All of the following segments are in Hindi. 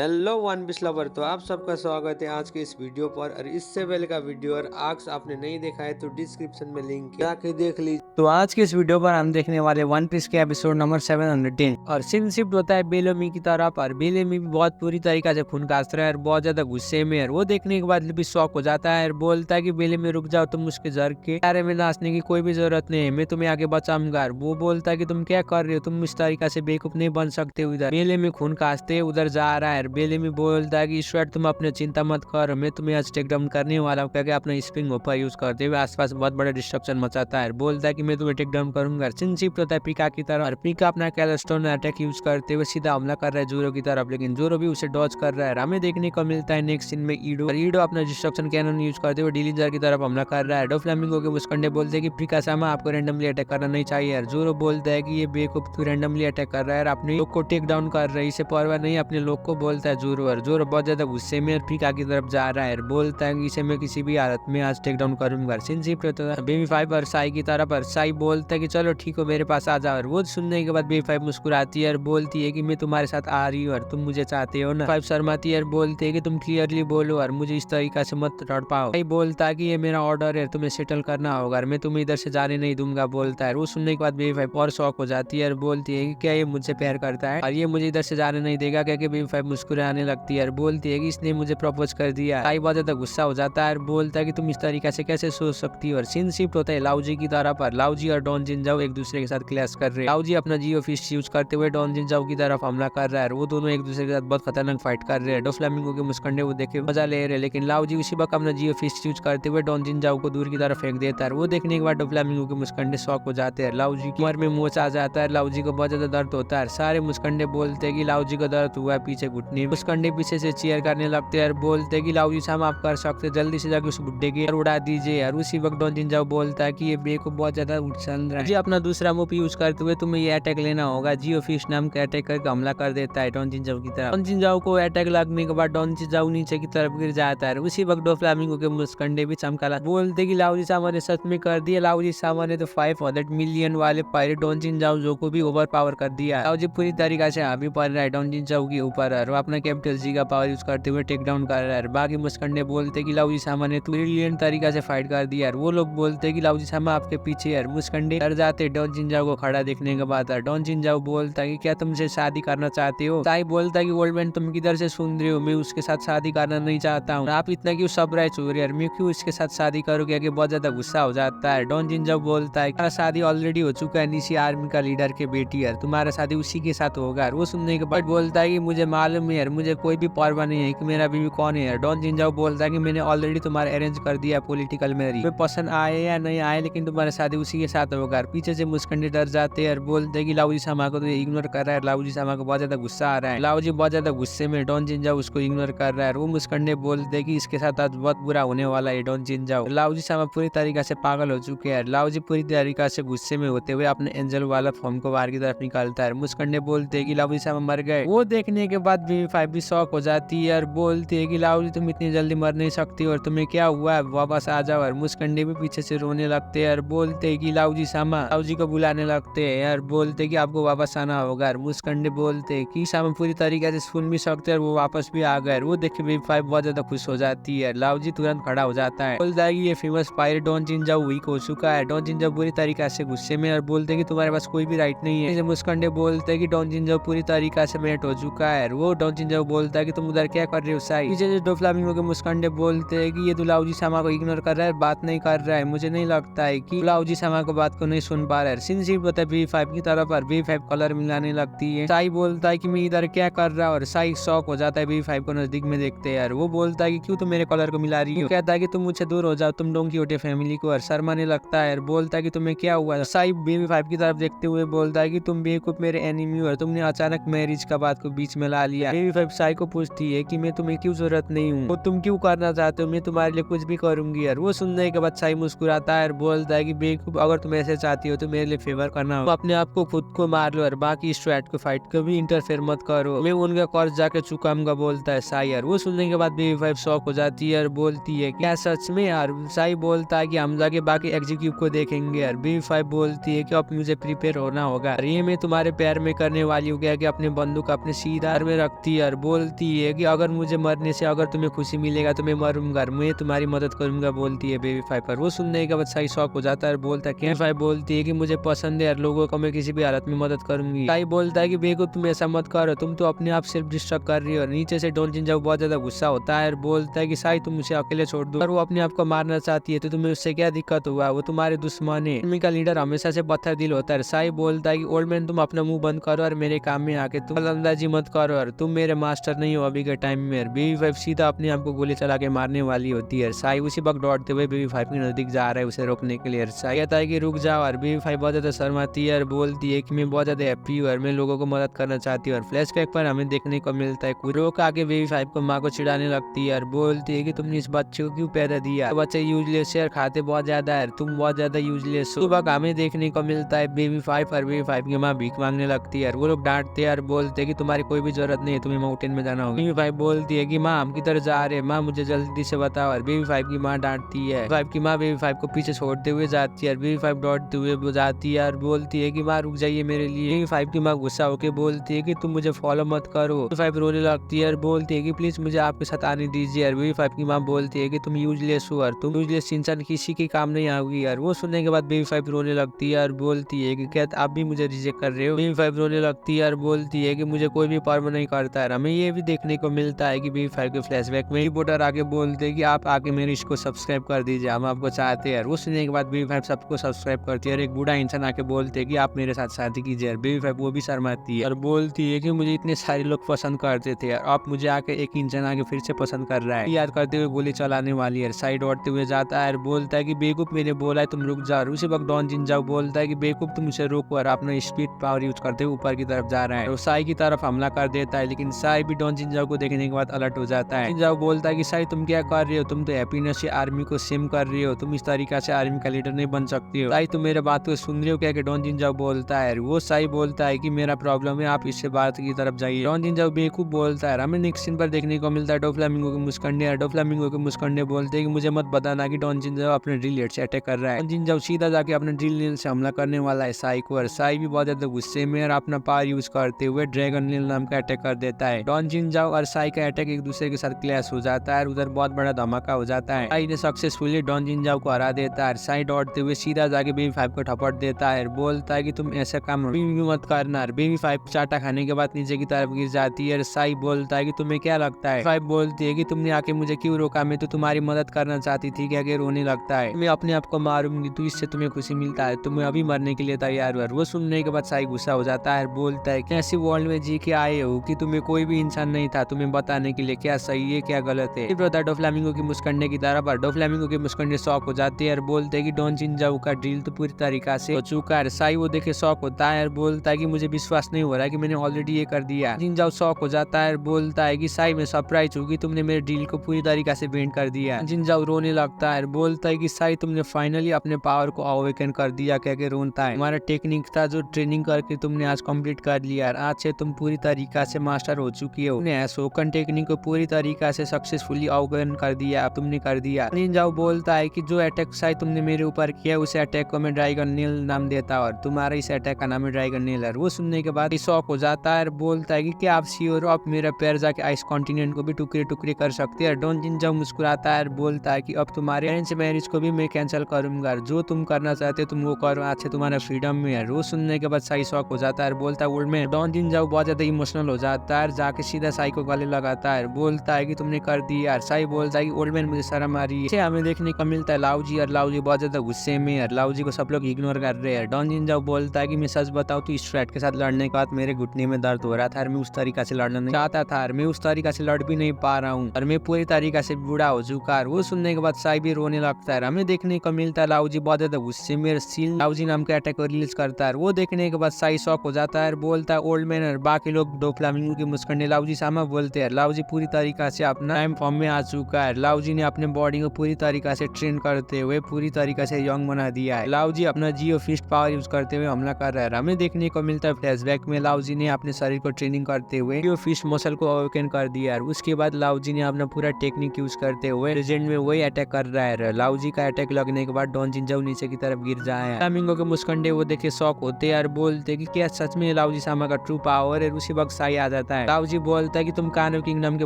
हेलो वन पीस लवर, तो आप सबका स्वागत है आज के इस वीडियो पर। और इससे पहले का वीडियो और आर्क्स आपने नहीं देखा है तो डिस्क्रिप्शन में लिंक है, जाके देख लीजिए। तो आज के इस वीडियो पर हम देखने वाले वन पीस के एपिसोड नंबर 710 और सीन शिफ्ट होता है बेलोमी की तरफ। और बेलोमी भी बहुत पूरी तरीके से खून कास्ट रहा है और बहुत ज्यादा गुस्से में है। वो देखने के बाद भी शौक हो जाता है और बोलता है कि बेलोमी रुक जाओ, तुम उसके जर के बारे में नाचने की कोई भी जरूरत नहीं है, मैं तुम्हें आगे बचाऊंगा। वो बोलता है कि तुम क्या कर रहे हो, तुम इस तरीके से बेवकूफ नहीं बन सकते। उधर बेलोमी खून कास्ते उधर जा रहा है। बेलोमी बोलता है कि स्वेट तुम अपने चिंता मत कर, मैं तुम्हें आज टेक डाउन करने वाला हूँ। क्या अपना स्प्रिंग ओपर यूज करते हुए आसपास बहुत बड़ा डिस्ट्रक्शन मचाता है। बोलता है कि मैं तुम्हें टेक डाउन करूंगा। सिन शिफ्ट होता है पिका की तरफ और पिका अपना कैलस्टोन अटैक यूज करते हुए सीधा हमला कर रहा है जोरो की तरफ, लेकिन जोरो भी उसे डॉज कर रहा है। हमें देखने को मिलता है नेक्स्ट सीन में ईडो, और ईडो अपना डिस्ट्रक्शन कैनन यूज करते हुए डिलींजर की तरफ हमला कर रहा है। डोफ्लामिंगो के मुस्कंडे बोलते हैं कि पिका सामा आपको रैंडमली अटैक करना नहीं चाहिए यार। जोरो बोलता है कि ये बेवकूफ तू रैंडमली अटैक कर रहा है, अपने लोग को टेक डाउन कर रहा है, इसे परवाह नहीं अपने लोग को, बोलता है जोरो। और जोरो बहुत ज्यादा गुस्से में पिका की तरफ जा रहा है, बोलता है कि इसे मैं किसी भी हालत में आज टेक डाउन करूंगा। सिन शिफ्ट होता है बेबी 5 और साई की तरफ और साई बोलता है कि चलो ठीक हो, मेरे पास आ जाओ। और वो सुनने के बाद बेबी 5 मुस्कुराती है और बोलती है कि मैं तुम्हारे साथ आ रही हूँ और तुम मुझे चाहते हो ना। 5 शर्माती है और बोलती है कि तुम क्लियरली बोलो और मुझे इस तरीका से मत तड़पाओ। साई बोलता है कि ये मेरा ऑर्डर है, तुम्हें सेटल करना होगा और मैं तुम्हें इधर से जाने नहीं दूंगा, बोलता है। वो सुनने के बाद बेबी 5 और शॉक हो जाती है और बोलती है कि क्या ये मुझसे प्यार करता है और ये मुझे इधर से जाने नहीं देगा। क्या बेबी 5 मुस्कुराने लगती है और बोलती है कि इसने मुझे प्रपोज कर दिया। साई बहुत ज्यादा गुस्सा हो जाता है और बोलता है कि तुम इस तरीके से कैसे सोच सकती हो। और सीन शिफ्ट होता है लाउजी की तरफ पर लाउजी और डॉन जिनजाओ एक दूसरे के साथ क्लैश कर रहे हैं। लाउजी अपना जियो फिश यूज करते हुए डॉन जिनजाओ की तरफ हमला कर रहा है। वो दोनों एक दूसरे के साथ बहुत खतरनाक फाइट कर रहे हैं। डोफ्लामिंगो के मुस्कंडे वो देखे मजा ले रहे हैं, लेकिन लाउजी उसी वक्त अपना जियो फिश यूज करते हुए डॉन जिनजाओ को दूर की तरफ फेंक देता है। वो देखने के बाद डोफ्लामिंगो के मुस्कंडे शॉक हो जाते हैं। लाउजी की उम्र में मोच आ जाता है, लाउजी को बहुत ज्यादा दर्द होता है। सारे मुस्कंडे बोलते हैं कि लाउजी को दर्द हुआ है पीछे घुटने। मुस्कंडे पीछे से चीयर करने लगते हैं और बोलते हैं कि लाउजी साहब आप कर सकते हैं, जल्दी से जाके उस बुड्ढे की उड़ा दीजिए। और उसी वक्त डॉन जिनजाओ बोलता है कि ये बेको बहुत ज्यादा उछल रहा है, जी अपना दूसरा मूव यूज करते हुए तुम्हें ये अटैक लेना होगा। जियो फिश नाम के अटैक करके हमला कर देता है डॉन जिनजाओ की तरफ। डॉन जिनजाओ को अटैक लगने के बाद डॉन जिनजाओ नीचे की तरफ गिर जाता है। उसी वक्त डोफ्लामिंगो के मुस्कंडे भी चमकाला बोलते कि लाउजी साहब ने सच में कर दिया। लाउजी साहब ने तो 500 मिलियन वाले पायरेट डॉन जिनजाओ को भी ओवर पावर कर दिया। लाउजी पूरी तरीके से हावी पड़ रहा है डॉन जिनजाओ के ऊपर और वो अपना कैपिटल जी का पावर यूज करते हुए टेक डाउन कर रहा है। बाकी मुस्कंडे बोलते कि लाउजी साहब ने ब्रिलियंट तरीका से फाइट कर दिया। वो लोग बोलते कि लाउजी साहब आपके पीछे है। मुस्कंडे डर जाते डॉन जिनजाओ को खड़ा देखने के बाद। डॉन जिनजाओ बोलता है कि क्या तुमसे शादी करना चाहते हो। साई बोलता है कि ओल्ड मैन तुम किधर से सुन रहे हो, मैं उसके साथ शादी करना नहीं चाहता हूँ, आप इतना क्यों सरप्राइज हो रहे हैं, मैं क्यों इसके साथ शादी करूँ। कि बहुत ज्यादा गुस्सा हो जाता है। डॉन जिनजाओ बोलता है शादी ऑलरेडी हो चुका है निशी आर्मी का लीडर के बेटी है, तुम्हारा शादी उसी के साथ होगा। वो सुनने के बाद बोलता है कि मुझे मालूम है, मुझे कोई भी परवाह नहीं है कि मेरा बीवी कौन है। डॉन जिनजाओ बोलता है कि मैंने ऑलरेडी तुम्हारा अरेंज कर दिया पॉलिटिकल मैरिज, मैं पसंद आए या नहीं आए लेकिन तुम्हारा शादी उसी के साथ होगा। पीछे से मुस्कंडे डर जाते हैं और बोलते हैं कि लाउजी सामा को तो इग्नोर कर रहा है। लाउजी सामा को बहुत ज्यादा गुस्सा आ रहा है। लाउजी बहुत ज्यादा गुस्से में डॉन जिनजाओ उसको इग्नोर कर रहा है। वो मुस्कंडे बोलते हैं कि इसके साथ आज बहुत बुरा होने वाला है डॉन जिनजाओ। लाउजी सामा पूरी तरीके से पागल हो चुके हैं। लाउजी पूरी तरीके से गुस्से में होते हुए अपने एंजल वाला फॉर्म को बाहर की तरफ निकालता है। मुस्कंडे बोलते हैं कि लाउजी सामा मर गए। वो देखने के बाद बेबी 5 भी शॉक हो जाती है और बोलती है कि लाउजी तुम इतनी जल्दी मर नहीं सकती और तुम्हें क्या हुआ, वापस आ जाओ। और मुस्कंडे भी पीछे से रोने लगते हैं और बोलते हैं कि लाउजी सामा, लाउजी को बुलाने लगते हैं यार, बोलते हैं कि आपको वापस आना होगा। और मुस्कंडे बोलते हैं कि सामा पूरी तरीके से सुन भी सकते हैं और वो वापस भी आ गए। वो देख के बेबी 5 बहुत ज्यादा खुश हो जाती है। लाउजी तुरंत खड़ा हो जाता है, बोलता है कि ये फेमस पायरेट डॉन जिनजाओ वीक हो चुका है। डॉन जिनजाओ पूरी तरीके से गुस्से में और बोलते हैं कि तुम्हारे पास कोई भी राइट नहीं है। मुस्कंडे बोलते हैं कि डॉन जिनजाओ पूरी तरीके से मेट हो चुका है। वो डॉन जिनजाओ बोलता है कि तुम उधर क्या कर रहे हो साई। पीछे से डोफ्लामिंगो के मुस्कंडे बोलते हैं कि ये तो लाउजी सामा को इग्नोर कर रहा है, बात नहीं कर रहा है, मुझे नहीं लगता है कि लाउजी सामा को बात को नहीं सुन पा रहा है। सिन शिफ्ट होता है बेबी 5 की तरफ और बेबी 5 कलर मिलाने लगती है। साई बोलता है कि मैं इधर क्या कर रहा है और साई शॉक हो जाता है बेबी 5 को नजदीक में देखते हैं। वो बोलता है कि क्यों तुम मेरे कलर को मिला रही हो, कहता है कि तुम मुझसे दूर हो जाओ, तुम डोंकी होटे फैमिली को। और शर्माने लगता है और बोलता है कि तुम्हें क्या हुआ। साई बेबी 5 की तरफ देखते हुए बोलता है कि तुम बेवकूफ मेरे एनिमी हो और तुमने अचानक मैरिज का बात को बीच में ला लिया। बेबी 5 साई को पूछती है कि मैं तुम्हें क्यों जरूरत नहीं हूँ, तुम क्यों करना चाहते हो, मैं तुम्हारे लिए कुछ भी करूंगी। यार वो सुनने के बाद साई मुस्कुराता है और बोलता है कि बेवकूफ, अगर तुम ऐसे चाहती हो तो मेरे लिए फेवर करना हो, अपने आप को खुद को मार लो और बाकी स्ट्रैट को फाइट को भी इंटरफेयर मत करो, मैं उनका कर्ज जाके चुकाऊंगा, बोलता है साई। यार वो सुनने के बाद बेबी 5 शॉक हो जाती है और बोलती है क्या सच में। यार साई बोलता है कि हम जाके बाकी एग्जीक्यूटिव को देखेंगे। यार बेबी 5 बोलती है कि अब मुझे प्रिपेयर होना होगा, ये मैं तुम्हारे पैर में करने वाली हूँ। क्या कि अपने बंदूक अपने सीधार में रखती लगती है और बोलती है कि अगर मुझे मरने से अगर तुम्हें खुशी मिलेगा तो मैं मरूंगा, मैं तुम्हारी मदद करूंगा, बोलती है बेबी फाइव पर। वो सुनने के बाद साई शॉक हो जाता है और बोलता है क्या? फाइव बोलती है कि मुझे पसंद है यार लोगों को, मैं किसी भी हालत में मदद करूंगी। साई बोलता है कि बेवकूफ तुम ऐसा मत करो, तुम तो अपने आप सेल्फ डिस्ट्रक्ट कर रही हो। नीचे से डॉन जिनजाओ बहुत ज्यादा गुस्सा होता है और बोलता है कि साई तुम उसे अकेले छोड़ दो, और वो अपने आप को मारना चाहती है तो तुम्हें उससे क्या दिक्कत हुआ, वो तुम्हारे दुश्मन है। आर्मी का लीडर हमेशा से पत्थर दिल होता है। साई बोलता है कि ओल्ड मैन तुम अपना मुंह बंद करो और मेरे काम में आके तुम अंदाजी मत करो, और तुम मेरे मास्टर नहीं हो अभी के टाइम में। बेबी फाइव सीधा अपने आप को गोली चला के मारने वाली होती है। साई उसी वक्त दौड़ते हुए बेबी फाइव के नजदीक जा रहा है उसे रोकने के लिए। साई कहता है कि रुक जाओ, और बेबी फाइव बहुत ज्यादा शर्माती है और बोलती है कि मैं बहुत ज्यादा हैप्पी हूँ और मैं लोगों को मदद करना चाहती हूँ। और फ्लैशबैक पर हमें देखने को मिलता है रोक आके बेबी फाइव को माँ को चिढ़ाने लगती है और बोलती है कि तुमने इस बच्चे को क्यों पैदा दिया, बच्चे यूजलेस है, खाते बहुत ज्यादा है, तुम बहुत ज्यादा यूजलेस हो। सुबह हमें देखने को मिलता है बेबी फाइव और बेबी फाइव की माँ भीख मांगने लगती है और वो लोग डांटते हैं और बोलते हैं कि तुम्हारी कोई भी जरूरत नहीं है, तुम्हें माउंटेन में जाना होगा। बेबी फाइव बोलती है कि माँ हम किधर जा रहे हैं, माँ मुझे जल्दी से बताओ। और बेबी फाइव की माँ डांटती है। फाइव की माँ बेबी फाइव को पीछे छोड़ते हुए जाती है और बेबी फाइव दौड़ते हुए जाती है और बोलती है कि माँ रुक जाइए मेरे लिए। बेबी फाइव की माँ गुस्सा होकर बोलती है कि तुम मुझे फॉलो मत करो। बेबी फाइव रोने लगती है और बोलती है कि प्लीज मुझे आपके साथ आने दीजिए। और बेबी फाइव की माँ बोलती है कि तुम यूजलेस हो और तुम यूजलेस इंसान किसी के काम नहीं आओगी। और वो सुनने के बाद बेबी फाइव रोने लगती है और बोलती है कि क्या आप भी मुझे रिजेक्ट कर रहे हो। बेबी फाइव रोने लगती है और बोलती है कि मुझे कोई भी पर्म नहीं करता है। हमें ये भी देखने को मिलता है कि बेबी फाइव के फ्लैशबैक में रिपोर्टर आके बोलते हैं कि आप आके मेरे इसको सब्सक्राइब कर दीजिए, हम आपको चाहते हैं। वो सुनने के बाद बेबी फाइव सबको सब्सक्राइब करती है और एक बूढ़ा इंसान आके बोलते हैं कि आप मेरे साथ शादी कीजिए। बेबी फाइव वो भी शर्माती है और बोलती है कि मुझे इतने सारे लोग पसंद करते थे और आप मुझे आके एक इंसान आके फिर से पसंद कर रहा है। याद करते हुए गोली चलाने वाली है। साइड दौड़ते हुए जाता है और बोलता है कि बेवकूफ मैंने बोला है तुम रुक जाओ। उसी वक्त डॉन जिनजाओ बोलता है कि बेवकूफ तुम उसे रोको, और अपना स्पीड पावर यूज करते हुए ऊपर की तरफ जा रहा है। तो साई की तरफ हमला कर देता है, लेकिन साई भी डॉन जिनजाओ को देखने के बाद अलर्ट हो जाता है। जिनजाओ बोलता है कि साई तुम क्या कर रहे हो, तुम तो हैप्पीनेस से आर्मी को सेम कर रहे हो, तुम इस तरीका से आर्मी का लीडर नहीं बन सकती हो। साई तुम मेरे बात को सुन रहे हो क्या? डॉन जिनजाओ बोलता है। वो साई बोलता है कि मेरा प्रॉब्लम है, आप इससे बात की तरफ जाइए। डॉन जिनजाओ बेवकूफ बोलता है। हमें नेक्स्ट सीन पर देखने को मिलता है डोफ्लामिंगो के मुस्कंडे। डोफ्लामिंगो के मुस्कंडे बोलते हैं कि मुझे मत बताना कि डॉन जिनजाओ अपने ड्रिल हेड से अटैक कर रहा है। डॉन जिनजाओ सीधा जाके अपने ड्रिल नील से हमला करने वाला है साई को, और साई भी बहुत ज्यादा गुस्से में और अपना पावर यूज करते हुए ड्रैगन नील नाम का अटैक कर देता है। डॉन जिनजाओ और साई का अटैक एक दूसरे के साथ क्लैश हो जाता है और उधर बहुत बड़ा धमाका हो जाता है। साई ने सक्सेसफुली डॉन जिनजाओ को हरा देता है। साई दौड़ते हुए सीधा जाके बेबी फाइव को ठपट देता है, बोलता है कि तुम ऐसा काम मत करना। बेबी फाइव चाटा खाने के बाद नीचे की तरफ गिर जाती है। साई बोलता है कि तुम्हें क्या लगता है? फाइव बोलती है कि तुमने आके मुझे क्यों रोका, मैं तो तुम्हारी मदद करना चाहती थी। क्या रोने लगता है, मैं अपने आप को मारूंगी तो इससे तुम्हें खुशी मिलता है, तुम्हें अभी मरने के लिए तैयार हो। वो सुनने के बाद साई गुस्सा हो जाता है, बोलता है कि ऐसी वर्ल्ड में जी के आए हो कि तुम्हें कोई भी इंसान नहीं था तुम्हें बताने के लिए क्या सही है क्या गलत है। डोफ्लामिंगो की मुस्कंडे की तरफ और डोफ्लामिंगो के मुस्कंडे शौक हो जाते हैं और बोलते हैं कि डॉन जिनजाओ का ड्रिल तो पूरी तरीका से हो चुका है। साई वो देखे शौक होता है और बोलता है कि मुझे विश्वास नहीं हो रहा है कि मैंने ऑलरेडी ये कर दिया। जिनजाओ शौक हो जाता है और बोलता है कि साई मैं सरप्राइज हूँ कि तुमने मेरे ड्रिल को पूरी तरीका से बेंड कर दिया। जिनजाओ रोने लगता है, बोलता है कि साई तुमने फाइनली अपने पावर को अवेकन कर दिया। क्या रोनता है, हमारा टेक्निक था जो ट्रेनिंग करके तुमने आज कंप्लीट कर लिया, आज से तुम पूरी तरीका से मास्टर हो चुकी हो। तुमने शोकन टेक्निक को पूरी तरीका से सक्सेसफुली अवेकन कर दिया, अब तुमने कर दिया। जिनजाओ बोलता है कि जो अटैक साई तुमने मेरे ऊपर किया उसे अटैक को मैं ड्रैगन नील नाम देता और तुम्हारा इस अटैक का नाम है ड्रैगन नीलर। वो सुनने के बाद शौक हो जाता है, बोलता है कि क्या आप श्योर हो आप मेरा पैर जाके आइस कॉन्टिनेंट को भी टुकड़े टुकड़े कर सकते हैं। डॉन जिनजाओ मुस्कुराता है, बोलता है कि अब तुम्हारे अरेंज मैरिज को भी मैं कैंसिल करूंगा, जो तुम करना चाहते हो तुम वो करो, आज से तुम्हारा फ्रीडम में है। वो सुनने के बाद साई शौक हो जाता है, बोलता है ओल्ड मैन। डॉन जिनजाओ बहुत ज्यादा इमोशनल हो जाता है, जाके सीधा साई को गले लगाता है, बोलता है कि तुमने कर दिया। साई बोलता है कि ओल्ड मैन मुझे शर्म आ रही है। हमें देखने को मिलता है लाउजी, और लाउजी बहुत ज्यादा गुस्से में है, लाउजी को सब लोग इग्नोर कर रहे हैं। डॉन जिनजाओ बोलता है कि मैं सच बताऊं तो इस थ्रेट के साथ लड़ने के बाद मेरे घुटने में दर्द हो रहा था और मैं उस तरीका से लड़ना नहीं चाहता था और मैं उस तरीका से लड़ भी नहीं पा रहा हूँ और मैं पूरी तरीका से बूढ़ा हो चुका है। वो सुनने के बाद साई भी रोने लगता है। हमें देखने को मिलता है लाउजी बहुत ज्यादा गुस्से में सील लाउजी नाम के अटैक को रिलीज करता है। वो देखने के बाद साई शॉक हो जाता है, बोलता है ओल्ड मैन। और बाकी लोग डोफ्लामिंगो के मुस्कंडे लाउजी सामा बोलते हैं, लाउजी पूरी तरीका से अपना टाइम फॉर्म में आ चुका है। लाउजी ने अपने बॉडी को पूरी तरीका से ट्रेन करते हुए पूरी तरीका से यंग बना दिया है। लाउजी अपना जियो फिस्ट पावर यूज करते हुए हमला कर रहा है। हमें देखने को मिलता है फ्लैशबैक में लाउजी ने अपने शरीर को ट्रेनिंग करते हुए जियो फिस्ट मसल को अवेकन कर दिया है। उसके बाद लाउजी ने अपना पूरा टेक्निक यूज करते हुए प्रेजेंट में वही अटैक कर रहा है। लाउजी का अटैक लगने के बाद डॉन जिनजाओ नीचे की तरफ गिर जाए। फ्लामिंगो के मुस्कंडे वो देखे शॉक होते हैं और बोलते कि क्या सच में लाउजी सामा का ट्रू पावर है। उसी वक्त साई आ जाता जाता है। लाओजी बोलता है कि तुम कानो किंगडम के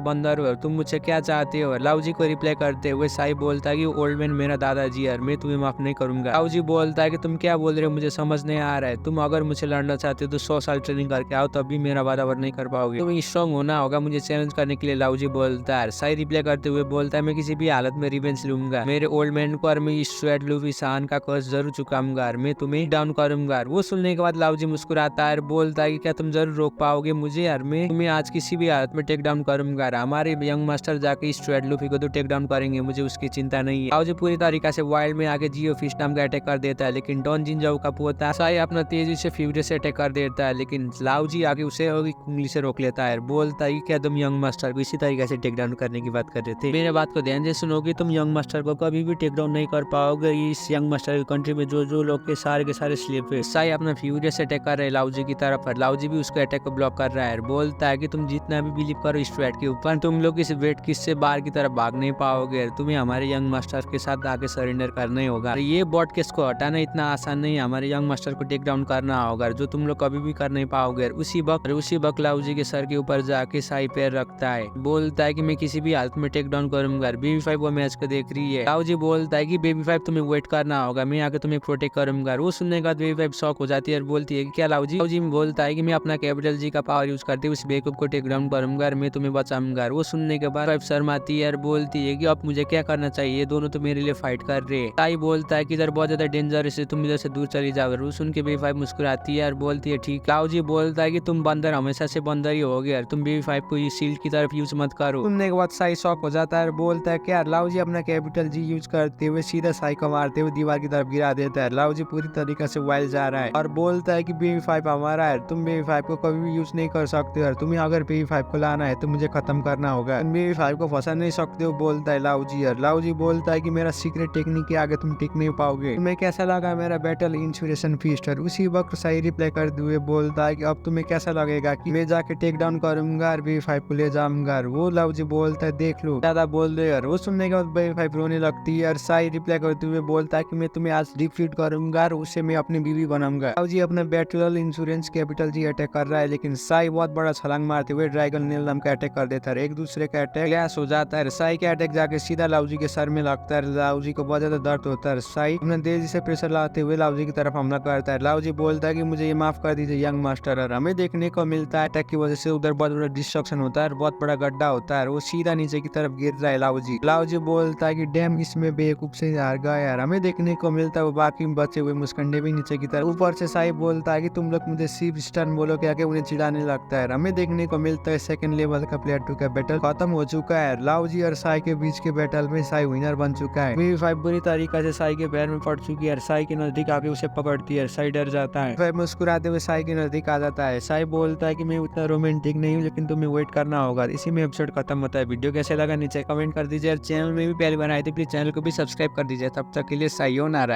बंदर हो, तुम मुझसे क्या चाहते हो। लाओजी को रिप्लाई करते हुए साई बोलता है कि ओल्ड मैन मेरा दादाजी है, मैं तुम्हें माफ नहीं करूंगा। लाओजी बोलता है कि तुम क्या बोल रहे हो, मुझे समझ नहीं आ रहा है। तुम अगर मुझसे लड़ना चाहते हो तो 100 साल ट्रेनिंग करके आओ, तब भी मेरा बराबर नहीं कर पाओगे। तुम्हें स्ट्रॉन्ग होना होगा मुझे चैलेंज करने के लिए, लाओजी बोलता है। साई रिप्लाई करते हुए बोलता है मैं किसी भी हालत में रिवेंज लूंगा, मेरे ओल्ड मैन को और मैं इस स्वेट लूफी शान का कर्ज जरूर चुकाऊंगा, मैं तुम्हें डाउन करूंगा। वो सुनने के बाद लाओजी मुस्कुराता है, बोलता है कि क्या तुम जरूर रोक पाओगे मुझे यार, मैं तुम्हें आज किसी भी हालत में टेक डाउन करूंगा। हमारे यंग मास्टर जाके इस स्वेट लूफी को तो टेक डाउन करेंगे, मुझे उसकी चिंता नहीं है। लाओजी पूरी तरीके से वाइल्ड में आके जियो फिश नाम का अटैक कर देता है, लेकिन डॉन जिंजाओ का पोता साई अपना तेजी से फ्यूरियस से अटैक कर देता है, लेकिन लाओजी आगे उसे उंगली से रोक लेता है। बोलता है कि क्या तुम यंग मास्टर को इसी तरीके से टेक डाउन करने की बात कर रहे थे, मेरे बात को ध्यान से सुनोगे, तुम यंग मास्टर को कभी भी टेक डाउन नहीं कर पाओगे। इस यंग मास्टर की कंट्री में जो लोग के सारे स्लेव है। साई अपना फ्यूरियस अटैक कर रहे लाओजी की तरफ, लाओजी भी उसके अटैक को ब्लॉक कर रहा है। बोलता है कि तुम जितना भी बिलीव करो इस वेट के ऊपर, तुम लोग इस वेट किस से बाहर की तरफ भाग नहीं पाओगे, तुम्हें हमारे यंग मास्टर के साथ आगे सरेंडर करना ही होगा। ये बॉट केस को हटाना इतना आसान नहीं है, हमारे यंग मास्टर को टेक डाउन करना होगा, जो तुम लोग कभी भी कर नहीं पाओगे। उसी वक्त लाओजी के सर के ऊपर जाके साई पैर रखता है, बोलता है कि मैं किसी भी हालत में टेक डाउन करूंगा। बेबी 5 वो मैच को देख रही है। लाओजी बोलता है कि बेबी 5 तुम्हें वेट करना होगा, मैं आके तुम्हें प्रोटेक्ट करूंगा। वो सुनने के बाद बेबी 5 शॉक हो जाती है और बोलती है कि क्या लाओजी बोलता है कि मैं अपना कैपिटल जी का पावर यूज करते हुए उस बेवकूफ को टेक डाउन करूंगा और मैं तुम्हें बचाऊंगा। वो सुनने के बाद शर्माती है और बोलती है कि अब मुझे क्या करना चाहिए, ये दोनों तो मेरे लिए फाइट कर रहे हैं। साई बोलता है कि इधर बहुत ज्यादा डेंजरस है, तुम इधर से दूर चली जाओ। वो सुन के बेबी 5 मुस्कुराती है और बोलती है ठीक। लाओजी बोलता है कि तुम बंदर हमेशा से बंदर ही हो गया, तुम बेबी 5 को इस शील्ड की तरफ यूज मत करो। सुनने के बाद साई शॉक हो जाता है और बोलता है क्या लाओजी अपना कैपिटल जी यूज करते हुए सीधा साई को मारते हुए दीवार की तरफ गिरा देता है। लाओजी पूरी तरीके से वाइल्ड जा रहा है और बोलता है कि बेबी 5 हमारा है, तुम बेबी 5 को कभी भी यूज नहीं कर सकते हो, तुम्हें अगर बेबी 5 को लाना है तो मुझे खत्म करना होगा, तुम बेबी 5 को फंसा नहीं सकते हो, बोलता है लाओजी। और लाओजी बोलता है कि मेरा सीक्रेट टेक्निक के आगे तुम टिक नहीं पाओगे, तुम्हें कैसा लगा मेरा बैटल इंस्पिरेशन फीस्ट। और उसी वक्त साई रिप्लाई करते हुए बोलता है कि अब तुम्हें कैसा लगेगा कि मैं जाके टेक डाउन करूंगा और बेबी 5 को ले जाऊंगा। वो लाओजी बोलता है देख लो ज्यादा बोल रहे हो। वो सुनने के बाद बेबी 5 रोने लगती है और साई रिप्लाई करते हुए बोलता है कि मैं तुम्हें आज डिफीट करूंगा और उससे मैं अपनी बीवी बनाऊंगा। लाओजी अपना battle insurance capital G attack कर रहा है, लेकिन साई बहुत बड़ा छलांग मारते हुए ड्रैगन नील नाम का अटैक कर देता है। एक दूसरे का अटैक क्लैश हो जाता है। साई का अटैक जाके सीधा लाओजी के सर में लगता है। लाओजी को बहुत ज्यादा दर्द होता है। साई अपने तेजी से प्रेशर लाते हुए लाओजी की तरफ हमला करता है। लाओजी बोलता है कि मुझे ये माफ कर दीजिए यंग मास्टर। और हमें देखने को मिलता है अटैक की वजह से उधर बहुत बड़ा डिस्ट्रक्शन होता है, बहुत बड़ा गड्ढा होता है, वो सीधा नीचे की तरफ गिर रहा है। लाओजी बोलता है कि डैम इसमें बेवकूफ से हार गया यार। हमें देखने को मिलता है वो बाकी बचे हुए मुस्कंडे भी नीचे की तरफ। ऊपर से साई बोलता है कि तुम लोग मुझे सिर्फ स्टर्न बोलो के आगे उन्हें चिढ़ाने लगता है। हमें देखने को मिलता है सेकंड लेवल का प्लेयर 2 का बैटल खत्म हो चुका है। लाओजी और साई के बीच के बैटल में साई विनर बन चुका है। बेबी 5 बुरी तरीके से साई के पैर में पड़ चुकी है और साई के नजदीक आके उसे पकड़ती है। साई डर जाता है, फिर मुस्कुराते हुए साई के नजदीक आ जाता है। साई बोलता है कि मैं उतना रोमांटिक नहीं हूँ, लेकिन तुम्हें वेट करना होगा। इसी में एपिसोड खत्म होता है। वीडियो कैसे लगा नीचे कमेंट कर दीजिए और चैनल में भी पहले बनाए थे प्लीज चैनल को भी सब्सक्राइब कर दीजिए। तब तक के लिए सायोनारा।